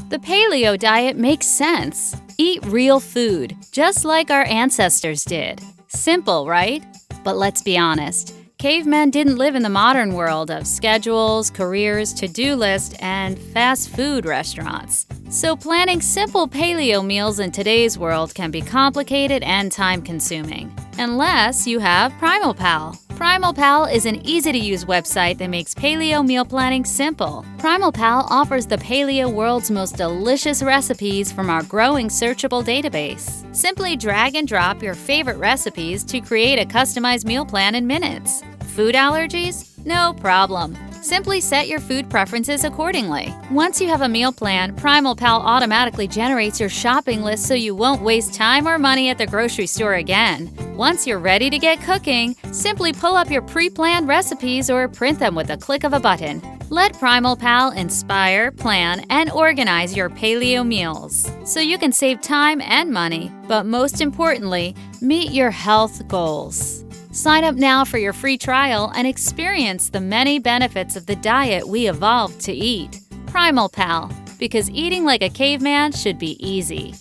The paleo diet makes sense. Eat real food, just like our ancestors did. Simple, right? But let's be honest. Cavemen didn't live in the modern world of schedules, careers, to-do lists, and fast food restaurants. So planning simple paleo meals in today's world can be complicated and time-consuming, unless you have PrimalPal. PrimalPal is an easy-to-use website that makes paleo meal planning simple. PrimalPal offers the paleo world's most delicious recipes from our growing searchable database. Simply drag and drop your favorite recipes to create a customized meal plan in minutes. Food allergies? No problem. Simply set your food preferences accordingly. Once you have a meal plan, PrimalPal automatically generates your shopping list so you won't waste time or money at the grocery store again. Once you're ready to get cooking, simply pull up your pre-planned recipes or print them with a click of a button. Let PrimalPal inspire, plan, and organize your paleo meals so you can save time and money, but most importantly, meet your health goals. Sign up now for your free trial and experience the many benefits of the diet we evolved to eat. PrimalPal, because eating like a caveman should be easy.